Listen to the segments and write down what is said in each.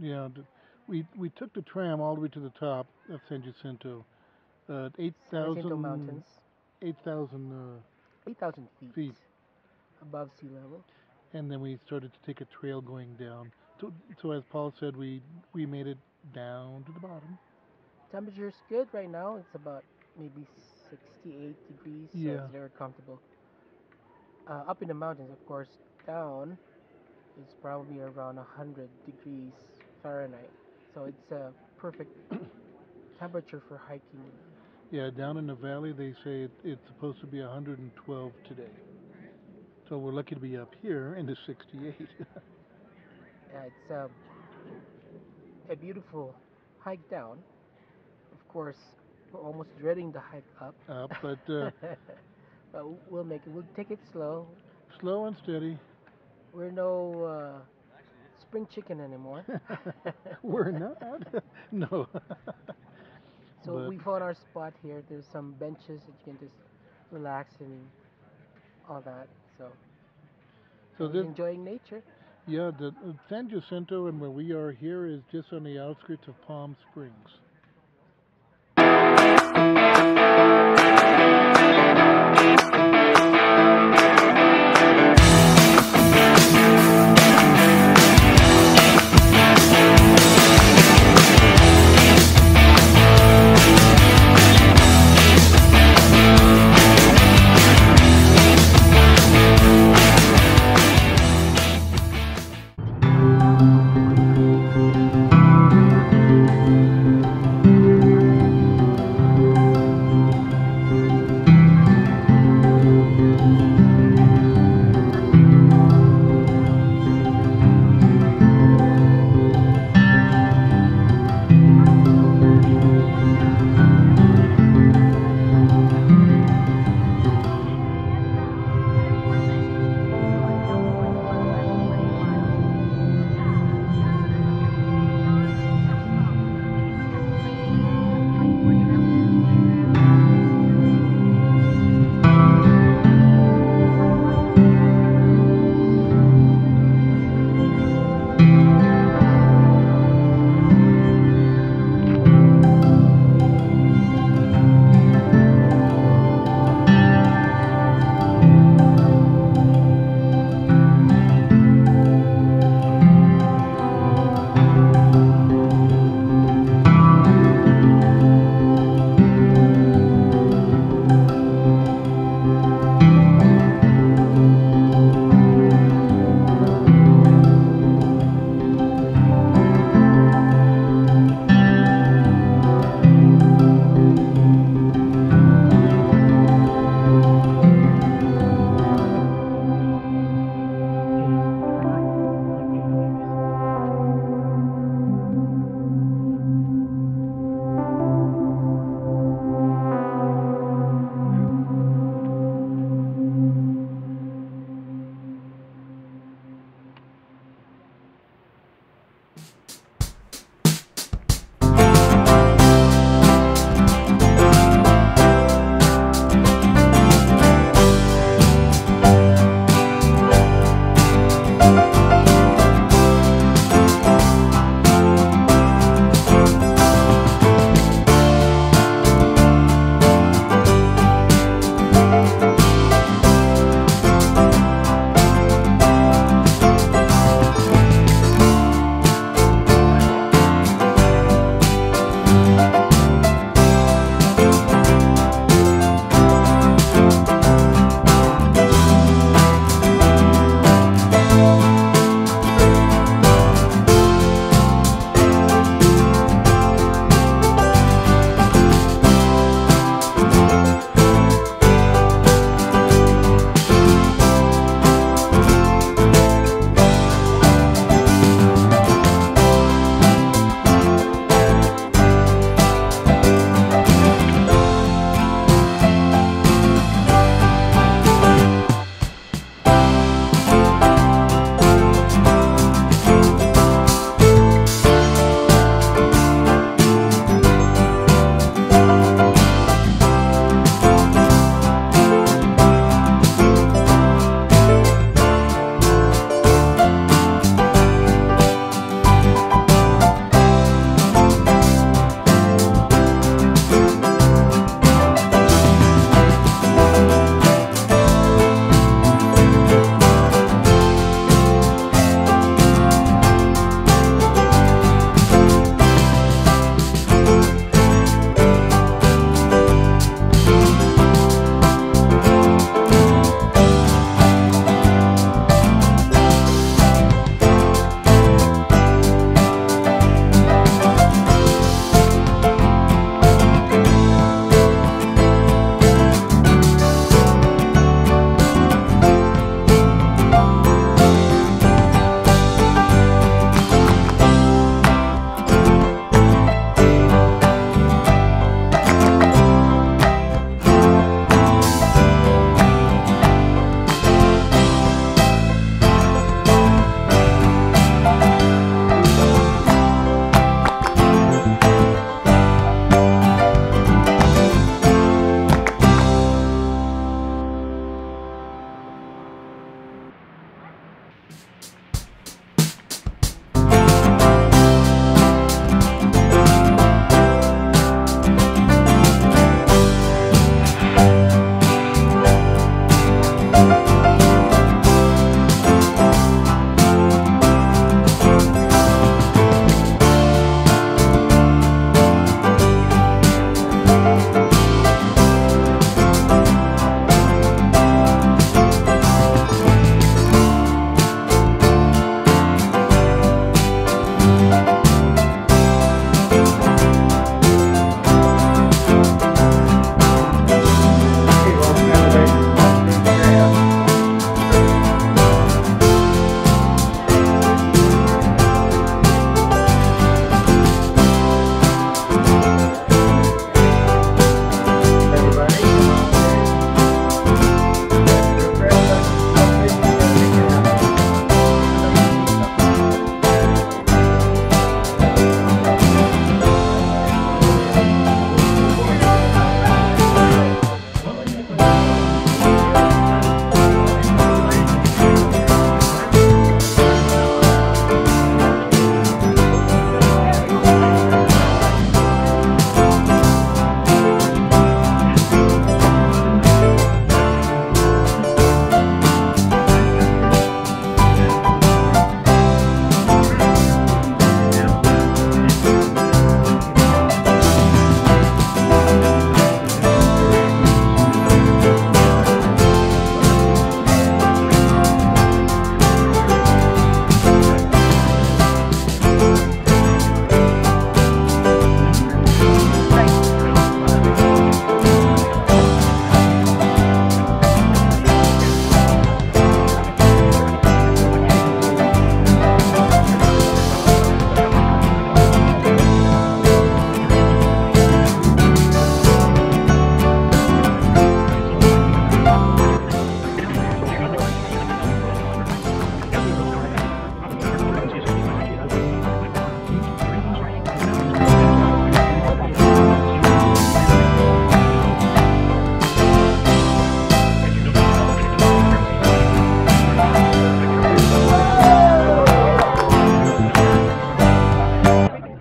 Yeah, we took the tram all the way to the top of San Jacinto, San Jacinto Mountains, 8,000 8,000 feet feet, above sea level. and then we started to take a trail going down. So as Paul said, we made it down to the bottom. Temperature's good right now. It's about maybe 68 degrees, so Yeah, it's very comfortable. Up in the mountains, of course, down it's probably around 100 degrees Fahrenheit. So it's a perfect temperature for hiking. yeah. Down in the valley, they say it's supposed to be 112 today. So we're lucky to be up here in the 68. It's a beautiful hike down. Of course, we're almost dreading the hike up. But But we'll make it. We'll take it slow. slow and steady. We're no spring chicken anymore. We're not. No. So But we found our spot here. There's some benches that you can just relax and all that. So so and we're this, enjoying nature. yeah, the San Jacinto and where we are here is just on the outskirts of Palm Springs.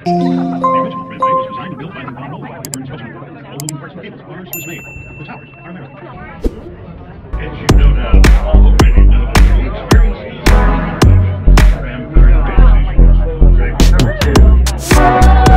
original Tramway was designed and built by the Tramway by Burns Company. All moving parts and cables ours was made. The towers are American. As you no doubt already know, the experience is Tram very transitions. Number 2.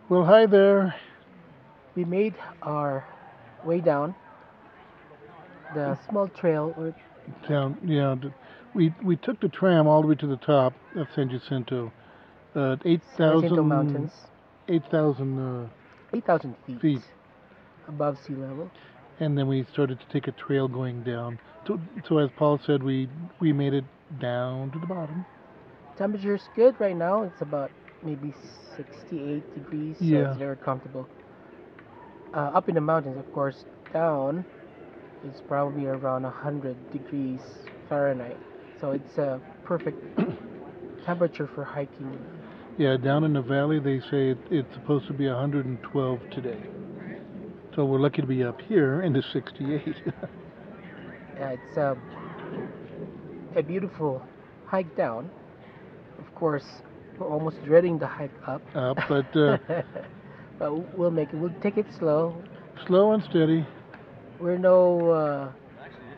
Well, hi there. We made our way down the small trail, or Down, yeah. We took the tram all the way to the top of San Jacinto, San Jacinto Mountains, 8,000 8,000 feet feet, above sea level. and then we started to take a trail going down. So as Paul said, we made it down to the bottom. Temperature's good right now. It's about maybe 68 degrees, so Yeah. it's very comfortable. Up in the mountains, of course. Down, it's probably around 100 degrees Fahrenheit. So it's a perfect temperature for hiking. Yeah, down in the valley, they say it's supposed to be 112 today. So we're lucky to be up here in the 68. It's a beautiful hike down. Of course, we're almost dreading the hike up. But But we'll make it. We'll take it slow. slow and steady. We're no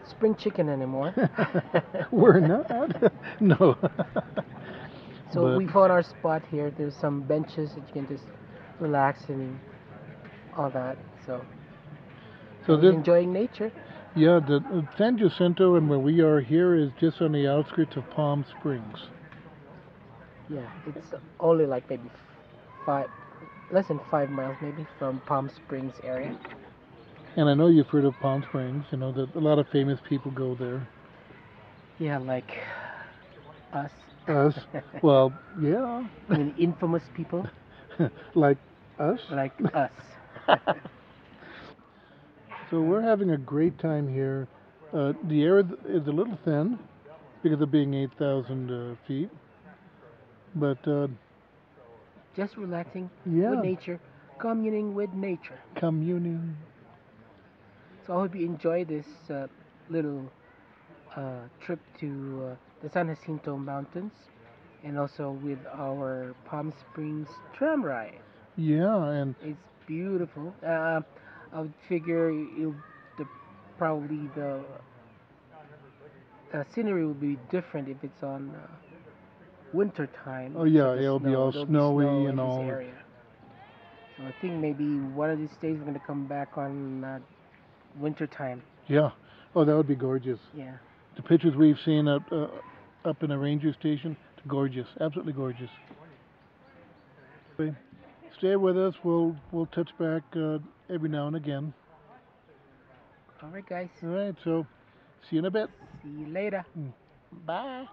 spring chicken anymore. We're not. No. So But- we found our spot here. There's some benches that you can just relax and all that. So we're this, enjoying nature. yeah, the San Jacinto and where we are here is just on the outskirts of Palm Springs. Yeah, it's only like maybe less than 5 miles maybe from Palm Springs area. And I know you've heard of Palm Springs. You know that a lot of famous people go there. Yeah, like us. Us? Well, yeah. I mean, infamous people Like us. like us. So we're having a great time here. The air is a little thin because of being 8,000 feet. But Just relaxing yeah, with nature, communing with nature. communing. So I hope you enjoy this little trip to the San Jacinto Mountains, and also with our Palm Springs tram ride. Yeah, and It's beautiful. I would figure the probably the scenery will be different if it's on winter time. oh yeah, the it'll be all there'll be snowy snow in and this all. area. So I think maybe one of these days we're gonna come back on winter time. Yeah. Oh, that would be gorgeous. Yeah. The pictures we've seen up in the ranger station, gorgeous, absolutely gorgeous. Okay. Stay with us. We'll touch back every now and again. All right, guys. All right. So, see you in a bit. See you later. Mm. Bye.